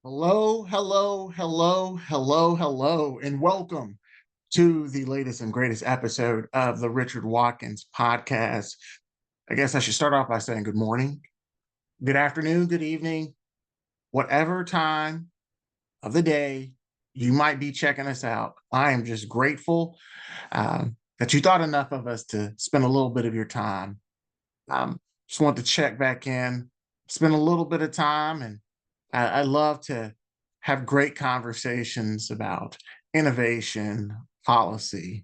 Hello, hello, hello, hello, hello, and welcome to the latest and greatest episode of the Richard Watkins podcast. I guess I should start off by saying good morning, good afternoon, good evening, whatever time of the day you might be checking us out. I am just grateful that you thought enough of us to spend a little bit of your time. Just want to check back in, spend a little bit of time, and I love to have great conversations about innovation, policy,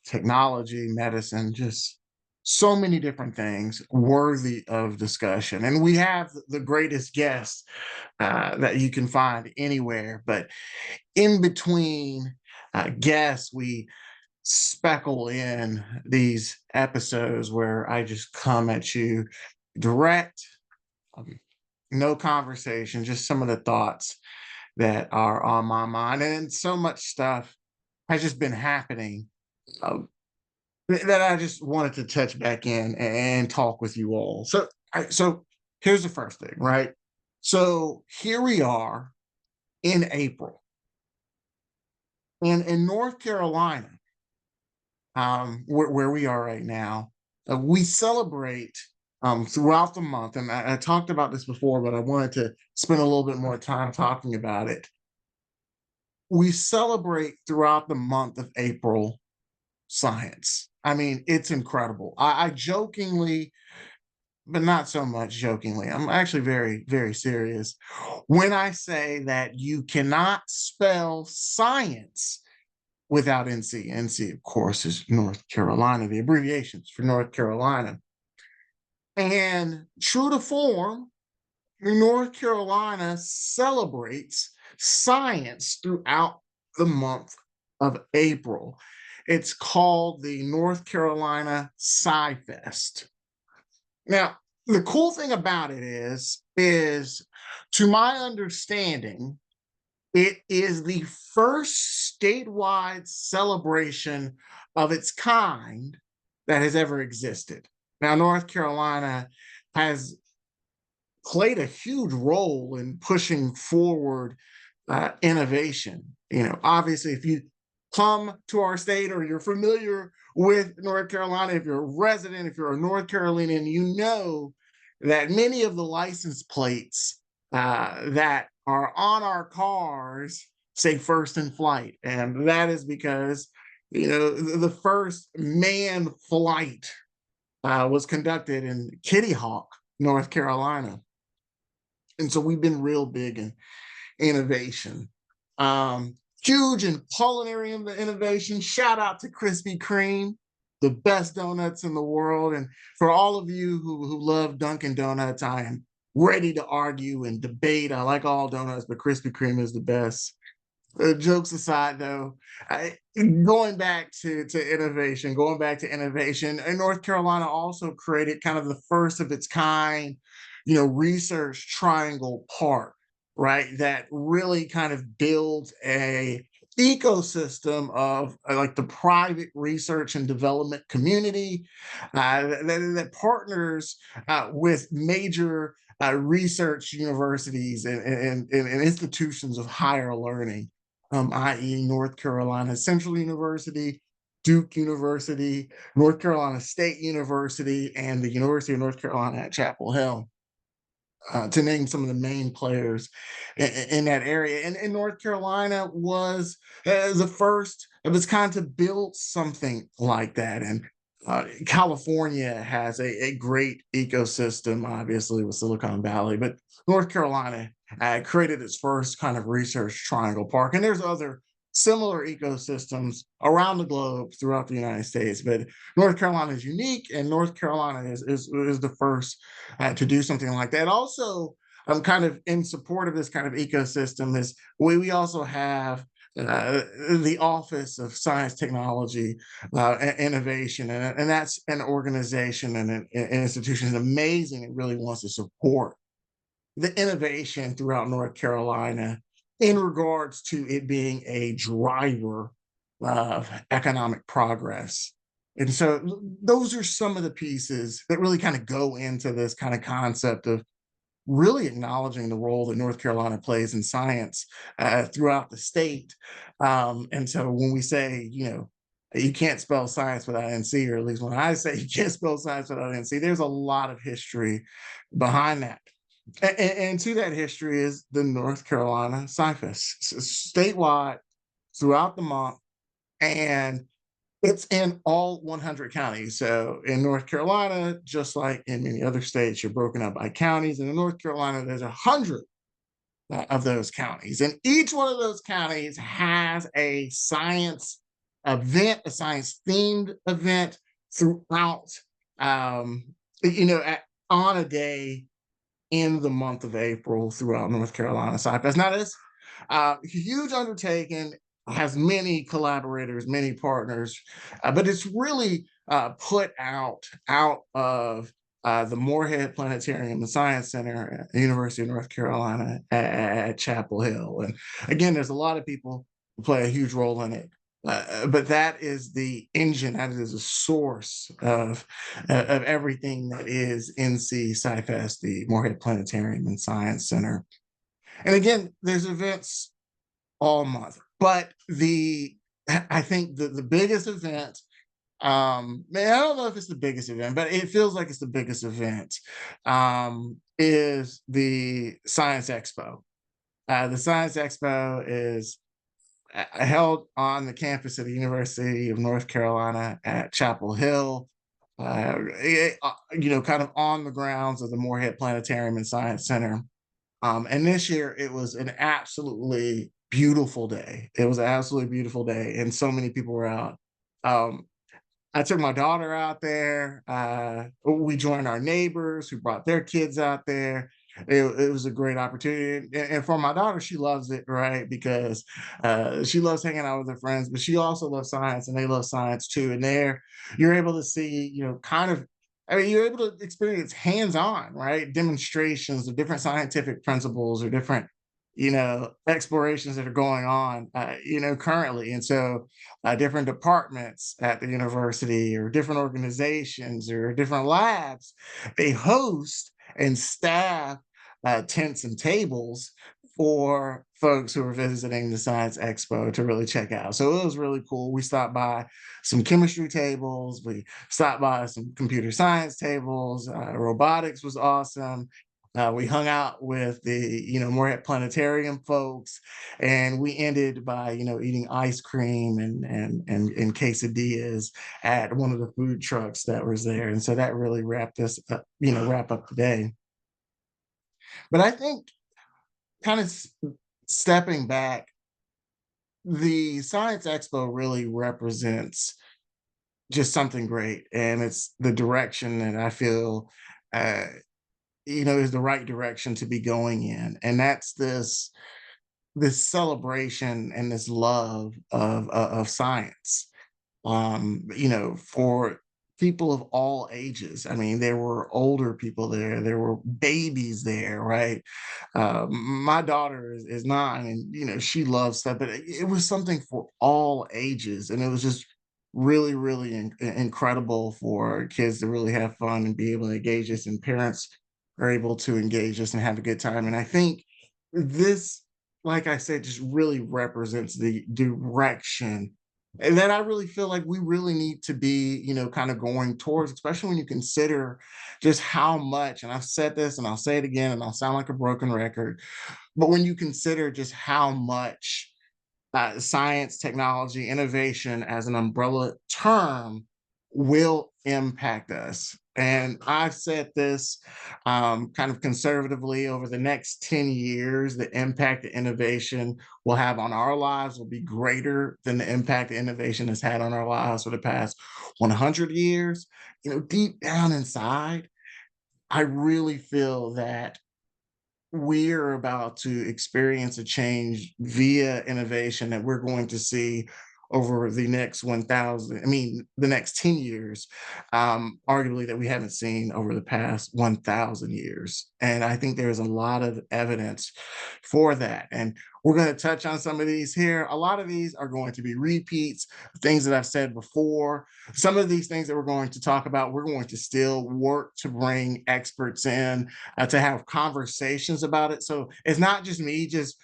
technology, medicine, just so many different things worthy of discussion. And we have the greatest guests that you can find anywhere. But in between guests, we speckle in these episodes where I just come at you direct, um, no conversation, just some of the thoughts that are on my mind. And so much stuff has just been happening uh, that I just wanted to touch back in and talk with you all. So here's the first thing, right? So here we are in April, and in North Carolina, where we are right now, we celebrate throughout the month. And I talked about this before, but I wanted to spend a little bit more time talking about it. We celebrate throughout the month of April science. I mean, it's incredible. I jokingly, but not so much jokingly, I'm actually very, very serious when I say that you cannot spell science without NC. NC, of course, is North Carolina, the abbreviations for North Carolina. And true to form, North Carolina celebrates science throughout the month of April. It's called the North Carolina Sci Fest. Now, the cool thing about it is to my understanding, it is the first statewide celebration of its kind that has ever existed. Now, North Carolina has played a huge role in pushing forward innovation. You know, obviously, if you come to our state or you're familiar with North Carolina, if you're a resident, if you're a North Carolinian, you know that many of the license plates that are on our cars say first in flight. And that is because, you know, the first manned flight was conducted in Kitty Hawk, North Carolina. And so we've been real big in innovation. Huge in culinary innovation. Shout out to Krispy Kreme, the best donuts in the world. And for all of you who love Dunkin' Donuts, I am ready to argue and debate. I like all donuts, but Krispy Kreme is the best. Jokes aside, though, going back to innovation, and North Carolina also created kind of the first of its kind, you know, research triangle park, right? That really kind of builds a ecosystem of like the private research and development community that partners with major research universities and institutions of higher learning, i.e., North Carolina Central University, Duke University, North Carolina State University, and the University of North Carolina at Chapel Hill, to name some of the main players in that area. And North Carolina was the first of its kind to build something like that. And California has a great ecosystem, obviously, with Silicon Valley, but North Carolina created its first kind of research triangle park. And there's other similar ecosystems around the globe throughout the United States. But North Carolina is unique, and North Carolina is the first to do something like that. Also, I'm kind of in support of this kind of ecosystem is we also have the Office of Science, Technology, and Innovation, and that's an organization and an institution is amazing. It really wants to support the innovation throughout North Carolina in regards to it being a driver of economic progress. And so those are some of the pieces that really kind of go into this kind of concept of really acknowledging the role that North Carolina plays in science throughout the state. And so when we say, you can't spell science without NC, or at least when I say you can't spell science without NC, there's a lot of history behind that. And to that history is the North Carolina Sci-Fest, statewide throughout the month, and it's in all 100 counties. So in North Carolina, just like in many other states, you're broken up by counties. And in North Carolina, there's 100 of those counties, and each one of those counties has a science event, a science themed event throughout. Um, on a day in the month of April throughout North Carolina Sci-Fest. Now, this huge undertaking has many collaborators, many partners, but it's really put out of the Moorhead Planetarium and Science Center at the University of North Carolina at Chapel Hill. And again, there's a lot of people who play a huge role in it. But that is the engine, that is the source of everything that is NC Sci-Fest, the Moorhead Planetarium and Science Center. And again, there's events all month, but I think the biggest event, man, I don't know if it's the biggest event, but it feels like it's the biggest event, is the Science Expo. The Science Expo is held on the campus of the University of North Carolina at Chapel Hill, kind of on the grounds of the Moorhead Planetarium and Science Center. And this year it was an absolutely beautiful day. It was an absolutely beautiful day, and so many people were out. Um, I took my daughter out there. We joined our neighbors who brought their kids out there. It was a great opportunity. And for my daughter, she loves it, right? Because she loves hanging out with her friends, but she also loves science, and they love science too. And there, you're able to see, kind of, I mean, you're able to experience hands-on, right? Demonstrations of different scientific principles or different, explorations that are going on, currently. And so different departments at the university or different organizations or different labs, they host and staff tents and tables for folks who are visiting the Science Expo to really check out. So it was really cool. We stopped by some chemistry tables, we stopped by some computer science tables, robotics was awesome. We hung out with the, Moorhead Planetarium folks, and we ended by, eating ice cream and quesadillas at one of the food trucks that was there, and so that really wrapped us up, wrap up the day. But I think, kind of stepping back, the Science Expo really represents just something great, and it's the direction that I feel. Uh, is the right direction to be going in, and that's this celebration and this love of science, for people of all ages. I mean, there were older people there were babies there, right? My daughter is 9, and she loves stuff, but it was something for all ages, and it was just really, really incredible for kids to really have fun and be able to engage us, and parents are able to engage us and have a good time. And I think this, like I said, just really represents the direction and that I really feel like we really need to be, kind of going towards, especially when you consider just how much, and I've said this and I'll say it again, and I'll sound like a broken record, but when you consider just how much science, technology, innovation as an umbrella term will impact us. And I've said this kind of conservatively: over the next 10 years, the impact that innovation will have on our lives will be greater than the impact that innovation has had on our lives for the past 100 years. Deep down inside, I really feel that we're about to experience a change via innovation that we're going to see over the next 1,000, I mean, the next 10 years, arguably that we haven't seen over the past 1,000 years. And I think there's a lot of evidence for that. And we're going to touch on some of these here. A lot of these are going to be repeats, things that I've said before. Some of these things that we're going to talk about, we're going to still work to bring experts in to have conversations about it. So it's not just me just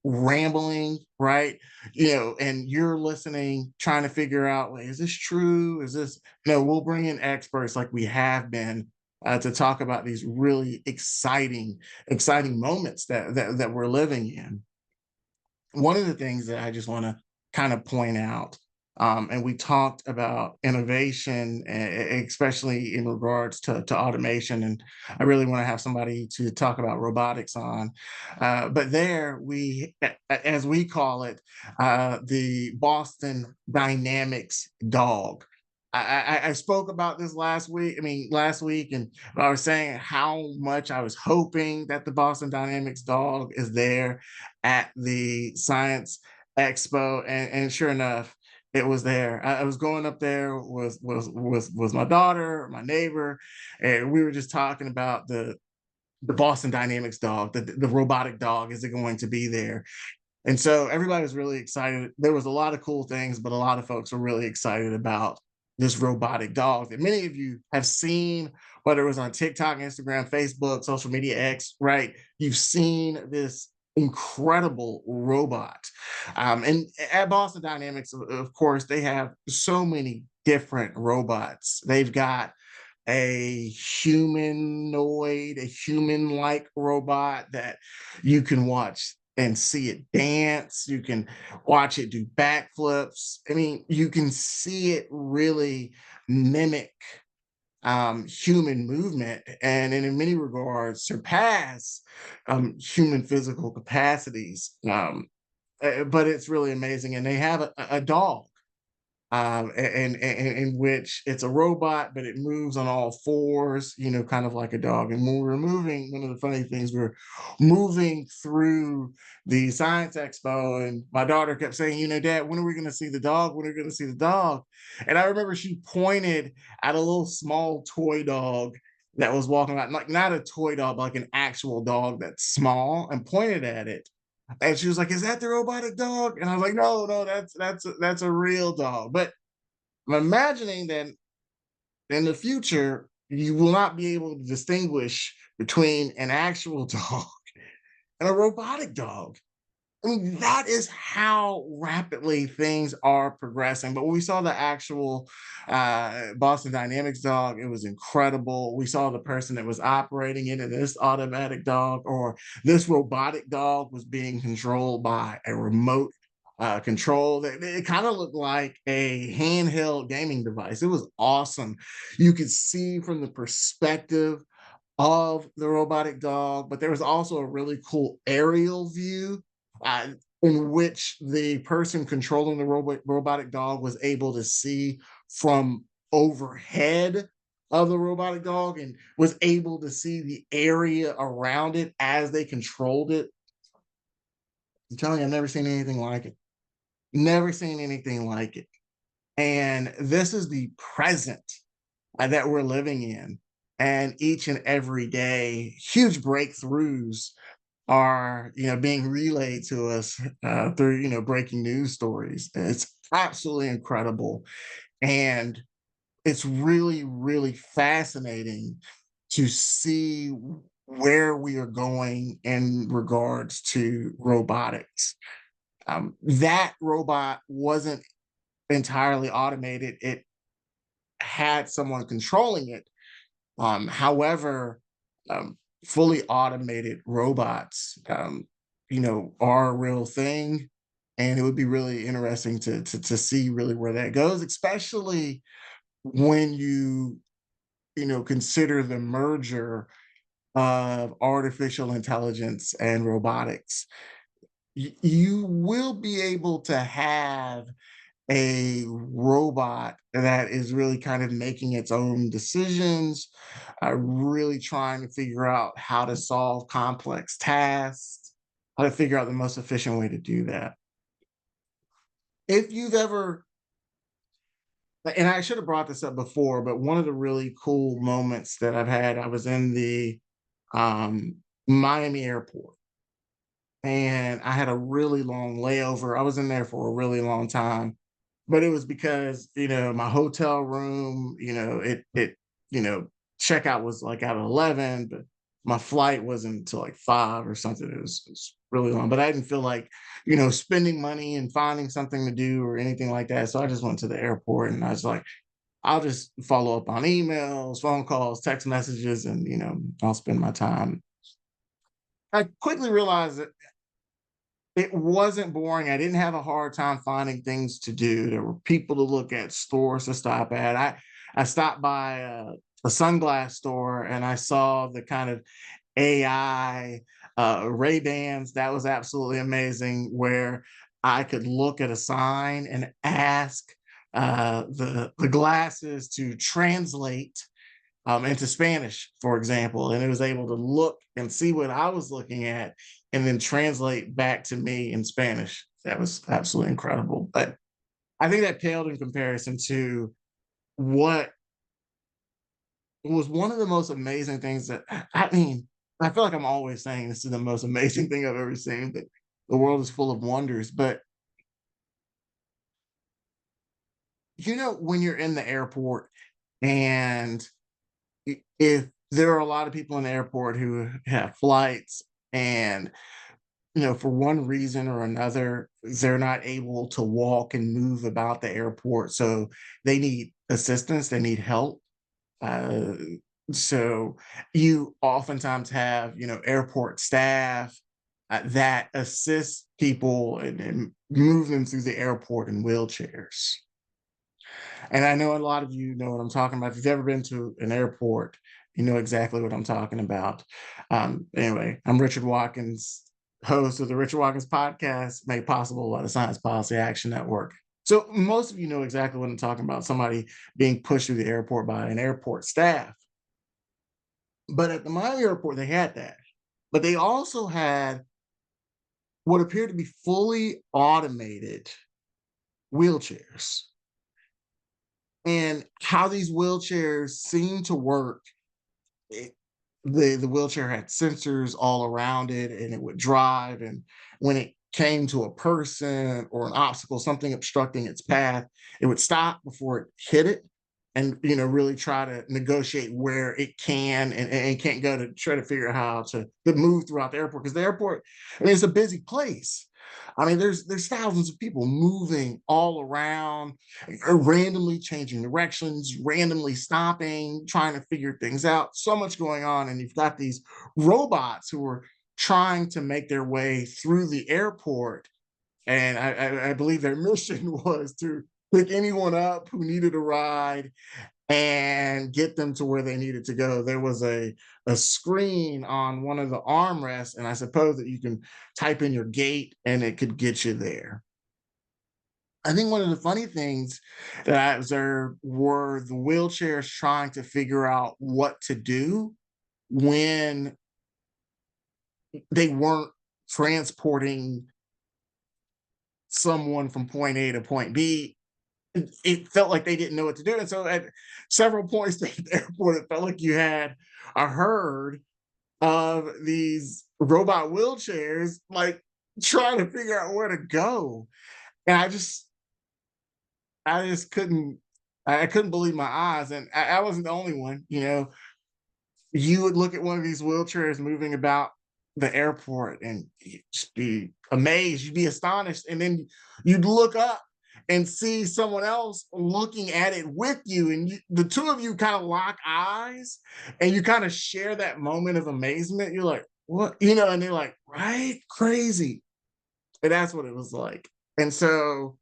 rambling, right? And you're listening, trying to figure out, like, is this true? Is this, we'll bring in experts like we have been to talk about these really exciting moments that we're living in. One of the things that I just want to kind of point out, and we talked about innovation, especially in regards to automation, and I really want to have somebody to talk about robotics on. But there as we call it, the Boston Dynamics dog. I spoke about this last week, and I was saying how much I was hoping that the Boston Dynamics dog is there at the Science Expo, and sure enough, it was there. I was going up there with my daughter, my neighbor, and we were just talking about the Boston Dynamics dog, the robotic dog. Is it going to be there? And so everybody was really excited. There was a lot of cool things, but a lot of folks were really excited about this robotic dog that many of you have seen, whether it was on TikTok, Instagram, Facebook, social media X, right? You've seen this incredible robot. And at Boston Dynamics, of course, they have so many different robots. They've got a human-like robot that you can watch and see it dance. You can watch it do backflips. I mean, you can see it really mimic human movement, and in many regards surpass human physical capacities. But it's really amazing. And they have a dog, and in which it's a robot, but it moves on all fours, kind of like a dog. And when we were moving, one of the funny things, we were moving through the Science Expo, and my daughter kept saying, Dad, when are we going to see the dog? When are we going to see the dog? And I remember she pointed at a little small toy dog that was walking around, like not a toy dog, but like an actual dog that's small, and pointed at it. And she was like, "Is that the robotic dog?" And I was like, "No, no, that's a real dog." But I'm imagining that in the future, you will not be able to distinguish between an actual dog and a robotic dog. I mean, that is how rapidly things are progressing. But when we saw the actual Boston Dynamics dog, it was incredible. We saw the person that was operating it, and this automatic dog or this robotic dog was being controlled by a remote control. It kind of looked like a handheld gaming device. It was awesome. You could see from the perspective of the robotic dog, but there was also a really cool aerial view uh, in which the person controlling the robotic dog was able to see from overhead of the robotic dog and was able to see the area around it as they controlled it. I'm telling you, I've never seen anything like it. Never seen anything like it. And this is the present that we're living in. And each and every day, huge breakthroughs are being relayed to us through breaking news stories. It's absolutely incredible, and it's really fascinating to see where we are going in regards to robotics. That robot wasn't entirely automated. It had someone controlling it. However, um, fully automated robots, are a real thing, and it would be really interesting to see really where that goes, especially when consider the merger of artificial intelligence and robotics. You will be able to have a robot that is really kind of making its own decisions, really trying to figure out how to solve complex tasks, how to figure out the most efficient way to do that. if you've ever, and I should have brought this up before, but one of the really cool moments that I've had, I was in the um, Miami airport and I had a really long layover. I was in there for a really long time, but it was because, my hotel room, you know, checkout was like at 11, but my flight wasn't until like 5 or something. It was really long, but I didn't feel like, spending money and finding something to do or anything like that. So I just went to the airport and I was like, I'll just follow up on emails, phone calls, text messages, and, I'll spend my time. I quickly realized that it wasn't boring. I didn't have a hard time finding things to do. There were people to look at, stores to stop at. I stopped by a sunglass store and I saw the kind of AI Ray Bans. That was absolutely amazing. Where I could look at a sign and ask the glasses to translate into Spanish, for example, and it was able to look and see what I was looking at and then translate back to me in Spanish. That was absolutely incredible. But I think that paled in comparison to what was one of the most amazing things that, I mean, I feel like I'm always saying this is the most amazing thing I've ever seen, but the world is full of wonders. But when you're in the airport and if there are a lot of people in the airport who have flights and for one reason or another they're not able to walk and move about the airport, so they need assistance, they need help. uh, so you oftentimes have airport staff that assist people and move them through the airport in wheelchairs. And I know a lot of you know what I'm talking about. If you've ever been to an airport, you know exactly what I'm talking about. Anyway, I'm Richard Watkins, host of the Richard Watkins podcast, made possible by the Science Policy Action Network. So most of you know exactly what I'm talking about, somebody being pushed through the airport by an airport staff. But at the Miami airport, they had that. But they also had what appeared to be fully automated wheelchairs. And how these wheelchairs seem to work, it, the wheelchair had sensors all around it and it would drive, and when it came to a person or an obstacle, something obstructing its path, it would stop before it hit it and really try to negotiate where it can and can't go, to try to figure out how to move throughout the airport, because the airport, I mean, it's a busy place. I mean, there's thousands of people moving all around, randomly changing directions, randomly stopping, trying to figure things out. So much going on. And you've got these robots who are trying to make their way through the airport. And I believe their mission was to pick anyone up who needed a ride and get them to where they needed to go. There was a screen on one of the armrests, and I suppose that you can type in your gate and it could get you there. I think one of the funny things that I observed were the wheelchairs trying to figure out what to do when they weren't transporting someone from point A to point B. It felt like they didn't know what to do. And so at several points at the airport, it felt like you had a herd of these robot wheelchairs, like trying to figure out where to go. And I just couldn't believe my eyes. And I wasn't the only one. You would look at one of these wheelchairs moving about the airport and you'd just be amazed, you'd be astonished, and then you'd look up and see someone else looking at it with you, and the two of you kind of lock eyes and you kind of share that moment of amazement. You're like, what? And they're like, right? Crazy. And that's what it was like. And so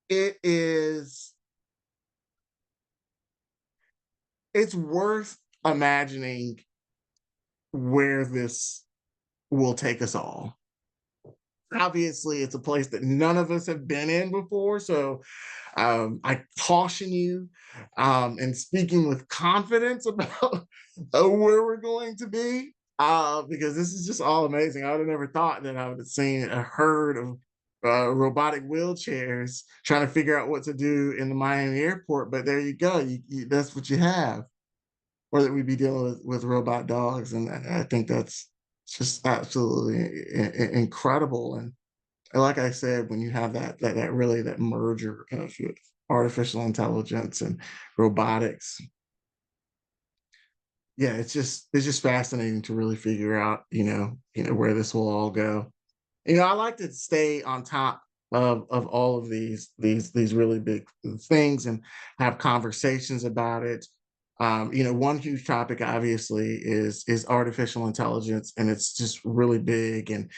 it is it's worth imagining where this will take us all. Obviously, it's a place that none of us have been in before. So I caution you, and speaking with confidence about where we're going to be, because this is just all amazing. I would have never thought that I would have seen a herd of robotic wheelchairs trying to figure out what to do in the Miami airport. But there you go. That's what you have. Or that we'd be dealing with robot dogs. And I think that's just absolutely incredible. And like I said, when you have that really that merger of artificial intelligence and robotics, yeah, it's just fascinating to really figure out, where this will all go. I like to stay on top of all of these really big things and have conversations about it. One huge topic obviously is artificial intelligence, and it's just really big, and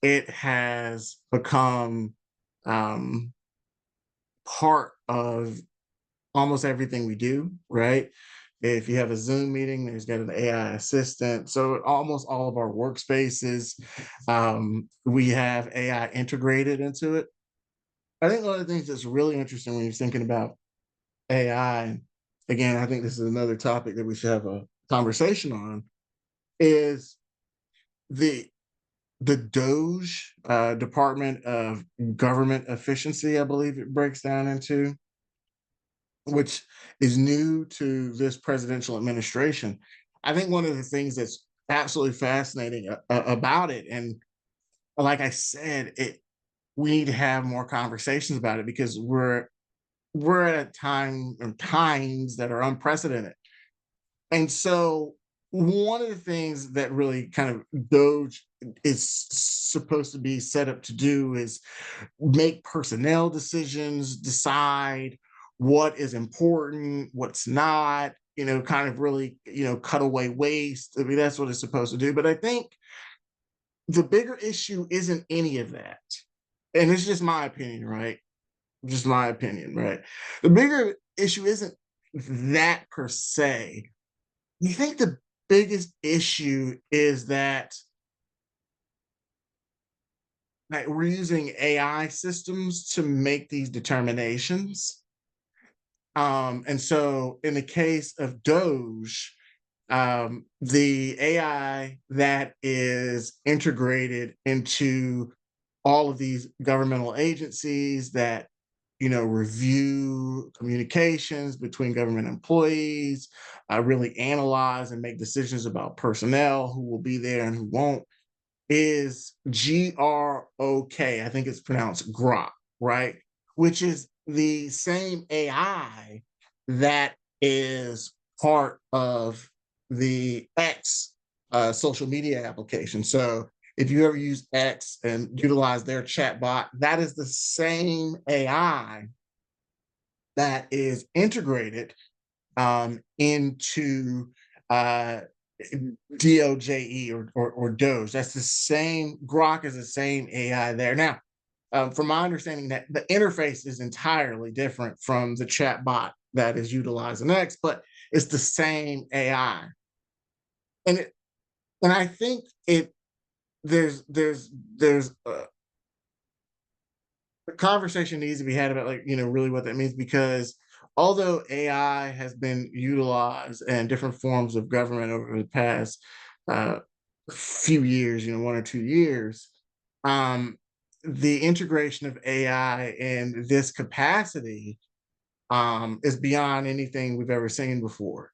it has become um, part of almost everything we do, right? If you have a Zoom meeting, there's got an AI assistant. So almost all of our workspaces, we have AI integrated into it. I think one of the things that's really interesting when you're thinking about AI, again, I think this is another topic that we should have a conversation on, is the the Doge Department of Government Efficiency, I believe it breaks down into, which is new to this presidential administration. I think one of the things that's absolutely fascinating about it, and like I said, we need to have more conversations about it because we're at a time or times that are unprecedented. And so one of the things that really kind of Doge is supposed to be set up to do is make personnel decisions, decide what is important, what's not, kind of really, cut away waste. I mean, that's what it's supposed to do. But I think the bigger issue isn't any of that. And it's just my opinion, right? Just my opinion, right? The bigger issue isn't that per se. You think the biggest issue is that we're using AI systems to make these determinations. And so in the case of Doge, the AI that is integrated into all of these governmental agencies that review communications between government employees, really analyze and make decisions about personnel who will be there and who won't, is GROK. I think it's pronounced Grok, right? Which is the same AI that is part of the X social media application. So if you ever use X and utilize their chat bot, that is the same AI that is integrated into uh, DOJE or Doge. That's the same. Grok is the same AI there. Now, from my understanding, that the interface is entirely different from the chat bot that is utilized in X, but it's the same AI. And I think there's the conversation needs to be had about, like, really what that means, because although AI has been utilized in different forms of government over the past uh, few years, 1 or 2 years, um, the integration of AI in this capacity is beyond anything we've ever seen before.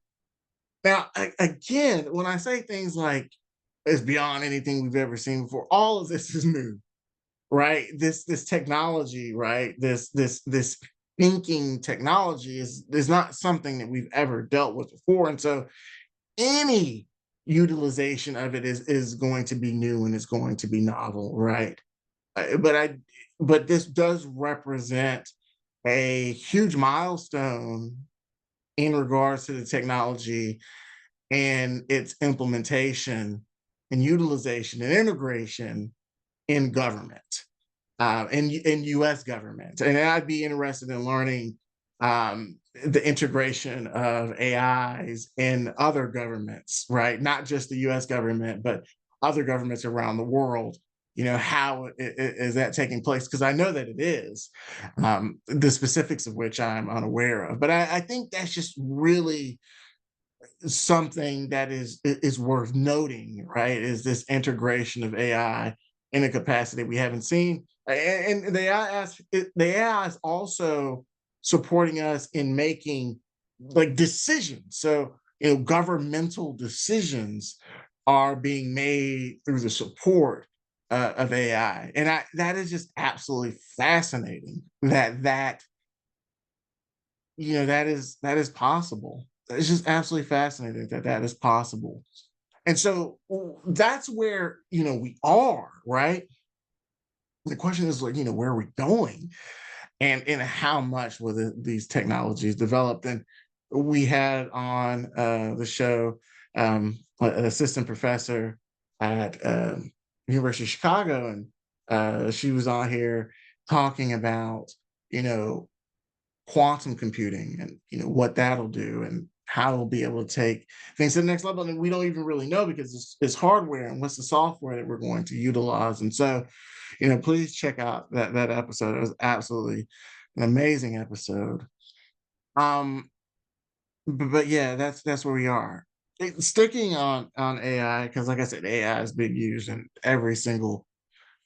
Now, again, when I say things like it's beyond anything we've ever seen before, all of this is new, right? This technology, right? This thinking technology is not something that we've ever dealt with before, and so any utilization of it is going to be new and it's going to be novel, right? But this does represent a huge milestone in regards to the technology and its implementation and utilization and integration in government, in U.S. government. And I'd be interested in learning the integration of AIs in other governments, right? Not just the U.S. government, but other governments around the world. How is that taking place? Because I know that it is, the specifics of which I'm unaware of. But I think that's just really something that is worth noting, right? Is this integration of AI in a capacity we haven't seen. And the AI is also supporting us in making like decisions. So, governmental decisions are being made through the support of AI, and that is just absolutely fascinating. That is possible. It's just absolutely fascinating that that is possible. And so that's where we are, right? The question is like, where are we going? And how much will these technologies developed? And we had on the show an assistant professor at University of Chicago, and she was on here talking about you know quantum computing and what that'll do and how it'll be able to take things to the next level. And we don't even really know because it's hardware and what's the software that we're going to utilize. And so please check out that episode. It was absolutely an amazing episode. Um, but yeah, that's where we are. Sticking on AI, because like I said, AI is being used in every single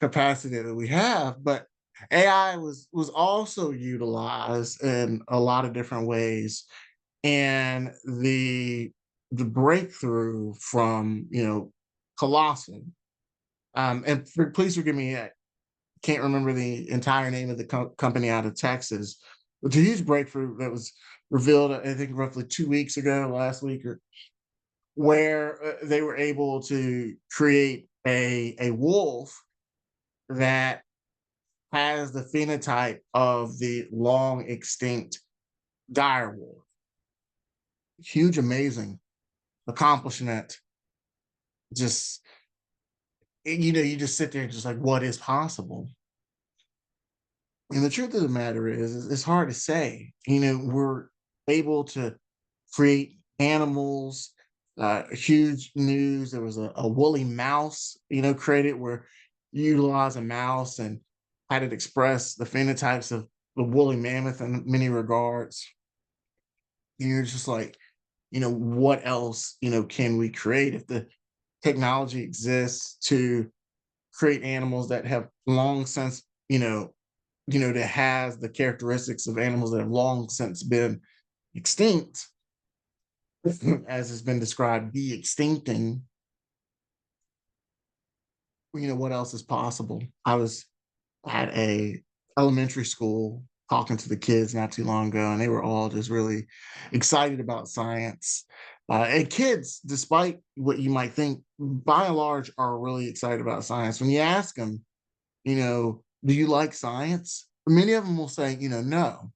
capacity that we have. But AI was also utilized in a lot of different ways, and the breakthrough from Colossal. And please forgive me, can't remember the entire name of the company out of Texas. It's a huge breakthrough that was revealed, I think, roughly 2 weeks ago, last week, or where they were able to create a wolf that has the phenotype of the long extinct dire wolf. Huge, amazing accomplishment. Just you just sit there and just like, what is possible? And the truth of the matter is it's hard to say. We're able to create animals. Huge news. There was a woolly mouse, created where you utilize a mouse and had it express the phenotypes of the woolly mammoth in many regards. You're just like, what else, can we create if the technology exists to create animals that have long since, that has the characteristics of animals that have long since been extinct, as has been described, be extincting. What else is possible? I was at a elementary school talking to the kids not too long ago, and they were all just really excited about science. And kids, despite what you might think, by and large, are really excited about science. When you ask them, do you like science? Many of them will say, no.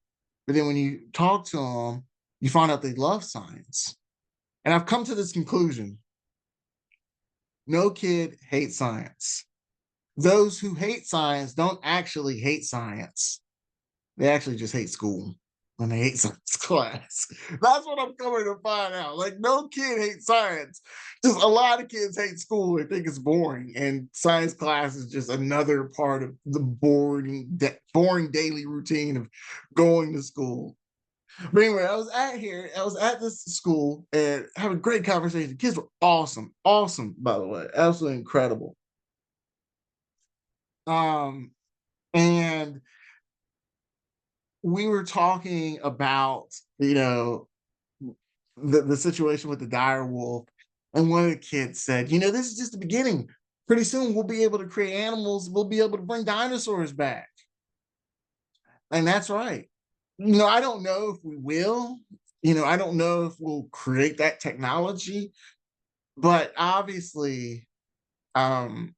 But then when you talk to them, you find out they love science. And I've come to this conclusion: no kid hates science. Those who hate science don't actually hate science. They actually just hate school when they hate science class. That's what I'm coming to find out. Like, no kid hates science. Just a lot of kids hate school. They think it's boring. And science class is just another part of the boring daily routine of going to school. But anyway, I was at this school and having a great conversation. The kids were awesome. Awesome, by the way. Absolutely incredible. Um, and we were talking about, the situation with the dire wolf, and one of the kids said, this is just the beginning. Pretty soon we'll be able to create animals, we'll be able to bring dinosaurs back. And that's right. I don't know if we will. I don't know if we'll create that technology, but obviously, um,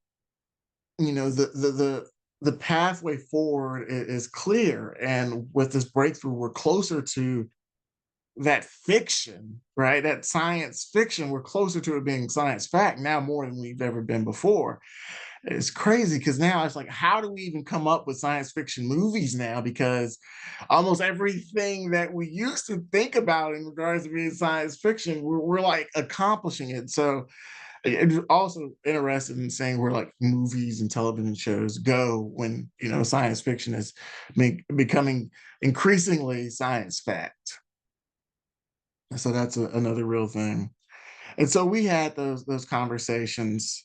the pathway forward is clear. And with this breakthrough, we're closer to that fiction, right? That science fiction, we're closer to it being science fact now more than we've ever been before. It's crazy because now it's like, how do we even come up with science fiction movies now? Because almost everything that we used to think about in regards to being science fiction, we're like accomplishing it. So it's also interested in saying where like movies and television shows go when science fiction is becoming increasingly science fact. So that's another real thing. And so we had those conversations.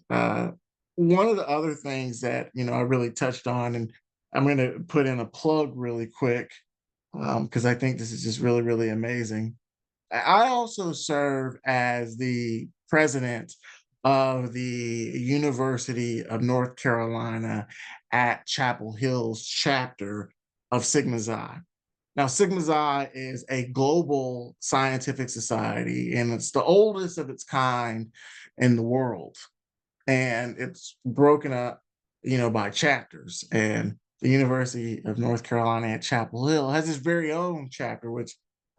One of the other things that, I really touched on, and I'm gonna put in a plug really quick, because I think this is just really, really amazing. I also serve as the president of the University of North Carolina at Chapel Hill's chapter of Sigma Xi. Now, Sigma Xi is a global scientific society, and it's the oldest of its kind in the world, and it's broken up, by chapters. And the University of North Carolina at Chapel Hill has its very own chapter, which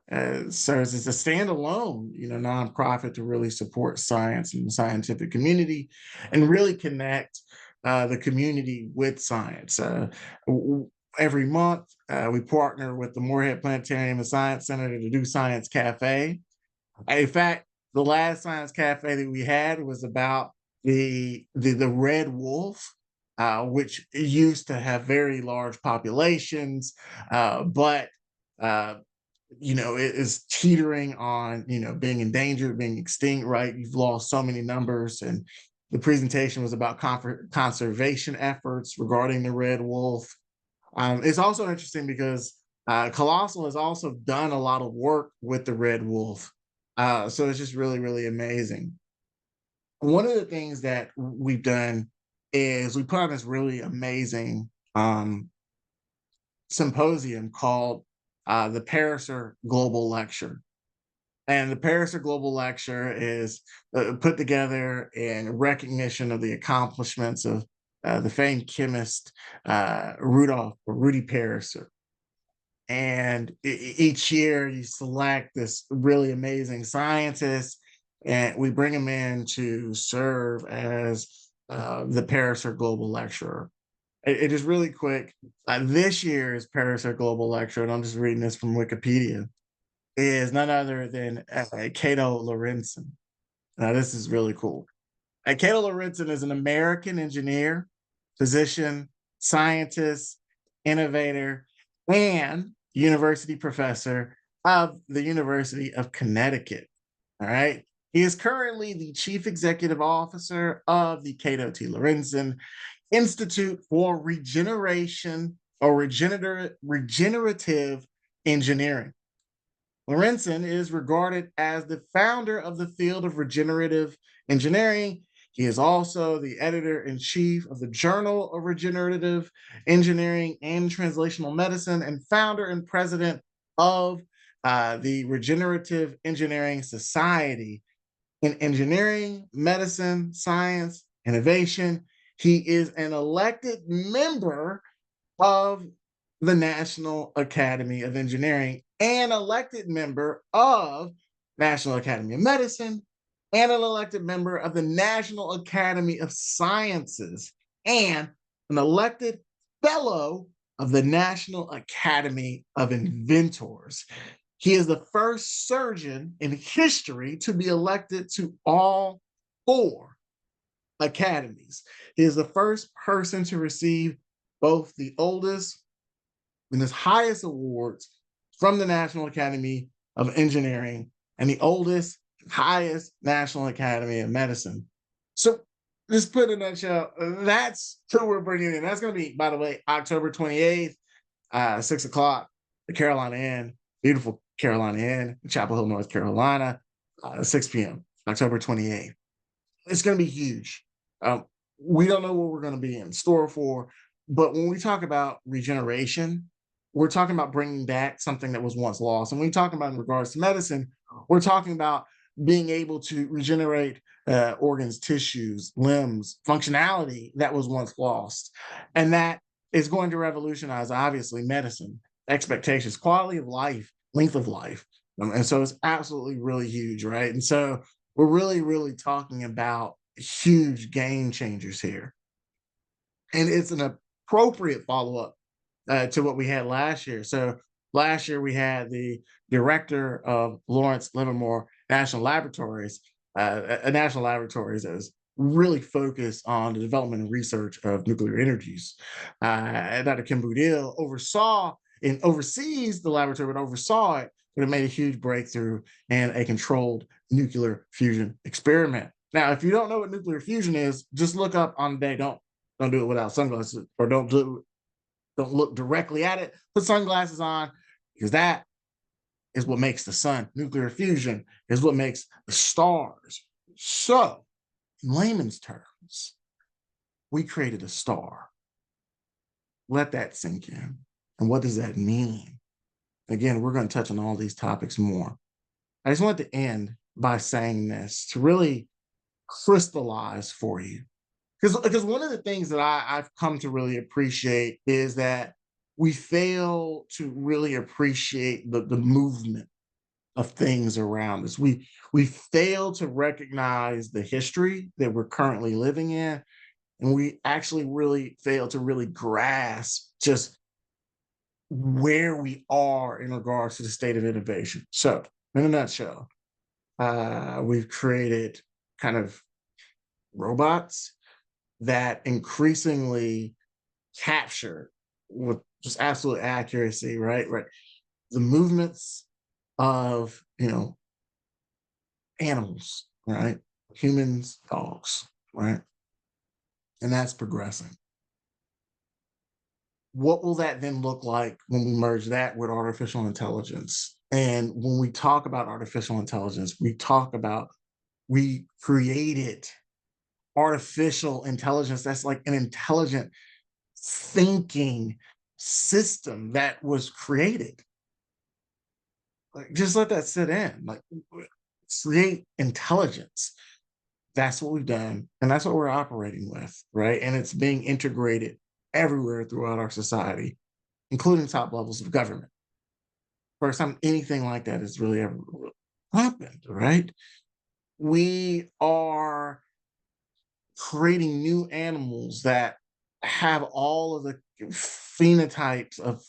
serves as a standalone, nonprofit to really support science and the scientific community, and really connect the community with science. Every month, we partner with the Moorhead Planetarium and Science Center to do Science Cafe. In fact, the last science cafe that we had was about the red wolf, which used to have very large populations, but uh, it is teetering on being endangered, being extinct. Right, you've lost so many numbers, and the presentation was about conservation efforts regarding the red wolf. It's also interesting because Colossal has also done a lot of work with the red wolf. So it's just really, really amazing. One of the things that we've done is we put on this really amazing symposium called the Pariser Global Lecture. And the Pariser Global Lecture is put together in recognition of the accomplishments of the famed chemist Rudy Pariser. And each year you select this really amazing scientist, and we bring them in to serve as the Pariser Global Lecturer. It is really quick. This year's Pariser Global Lecturer, and I'm just reading this from Wikipedia, is none other than Cato Lorenzen. Now, this is really cool. Cato Lorenzen is an American engineer, physician, scientist, innovator, and university professor of the University of Connecticut. All right. He is currently the chief executive officer of the Cato T. Lorenzen Institute for Regeneration or Regenerative Engineering. Lorenzen is regarded as the founder of the field of regenerative engineering. He is also the editor in chief of the Journal of Regenerative Engineering and Translational Medicine, and founder and president of the Regenerative Engineering Society. In engineering, medicine, science, innovation, he is an elected member of the National Academy of Engineering, an elected member of National Academy of Medicine, and an elected member of the National Academy of Sciences, and an elected fellow of the National Academy of Inventors. He is the first surgeon in history to be elected to all four academies. He is the first person to receive both the oldest and his highest awards from the National Academy of Engineering and the oldest, highest National Academy of Medicine. So, just put in a nutshell, that's who we're bringing in. That's going to be, by the way, October 28th, 6 o'clock, the Carolina Inn, beautiful Carolina Inn, Chapel Hill, North Carolina, 6 p.m., October 28th. It's going to be huge. Um, we don't know what we're going to be in store for, but when we talk about regeneration, we're talking about bringing back something that was once lost. And when we talk about in regards to medicine, we're talking about being able to regenerate organs, tissues, limbs, functionality that was once lost. And that is going to revolutionize, obviously, medicine, expectations, quality of life, length of life. And so it's absolutely really huge, right? And so we're really, really talking about huge game changers here. And it's an appropriate follow up to what we had last year. So last year we had the director of Lawrence Livermore National Laboratories, National Laboratories that was really focused on the development and research of nuclear energies. Dr. Kim Boudil oversaw and oversees the laboratory, but oversaw it, but it made a huge breakthrough in a controlled nuclear fusion experiment. Now, if you don't know what nuclear fusion is, just look up on the day. Don't do it without sunglasses, or don't look directly at it. Put sunglasses on, because that is what makes the sun. Nuclear fusion is what makes the stars. So, in layman's terms, we created a star. Let that sink in. And what does that mean? Again, we're going to touch on all these topics more. I just want to end by saying this to really crystallize for you. Because one of the things that I've come to really appreciate is that we fail to really appreciate the movement of things around us. We fail to recognize the history that we're currently living in, and we actually really fail to really grasp just where we are in regards to the state of innovation. So, in a nutshell, we've created kind of robots that increasingly capture with just absolute accuracy, right, the movements of animals, right, humans, dogs, right, and that's progressing. What will that then look like when we merge that with artificial intelligence? And when we talk about artificial intelligence, we created artificial intelligence that's like an intelligent thinking system that was created. Like, just let that sit in. Like, create intelligence. That's what we've done, and that's what we're operating with, right? And it's being integrated everywhere throughout our society, including top levels of government. First time anything like that has really ever happened, right? We are creating new animals that have all of the phenotypes of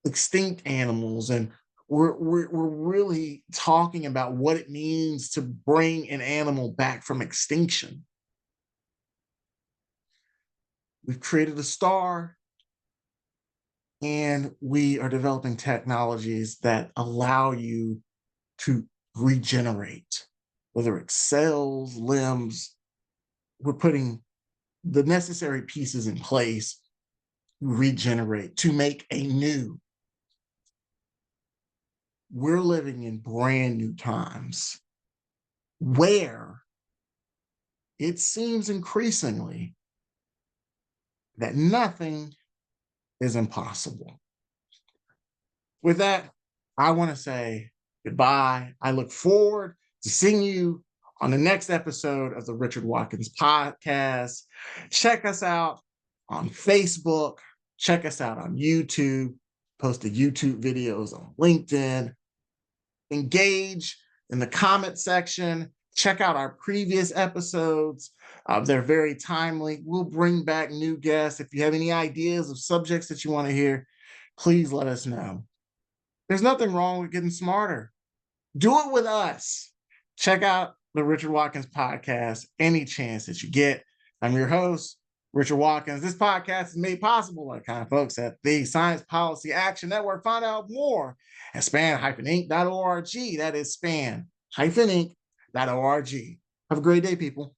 extinct animals, and we're really talking about what it means to bring an animal back from extinction. We've created a star, and we are developing technologies that allow you to regenerate, whether it's cells, limbs. We're putting the necessary pieces in place to regenerate, to make a new. We're living in brand new times where it seems increasingly that nothing is impossible. With that, I want to say goodbye. I look forward to seeing you on the next episode of the Richard Watkins podcast. Check us out on Facebook. Check us out on YouTube. Posted YouTube videos on LinkedIn. Engage in the comment section. Check out our previous episodes. They're very timely. We'll bring back new guests. If you have any ideas of subjects that you want to hear, please let us know. There's nothing wrong with getting smarter. Do it with us. Check out the Richard Watkins podcast any chance that you get. I'm your host, Richard Watkins. This podcast is made possible by the kind of folks at the Science Policy Action Network. Find out more at span-inc.org. That is span-inc.org. Have a great day, people.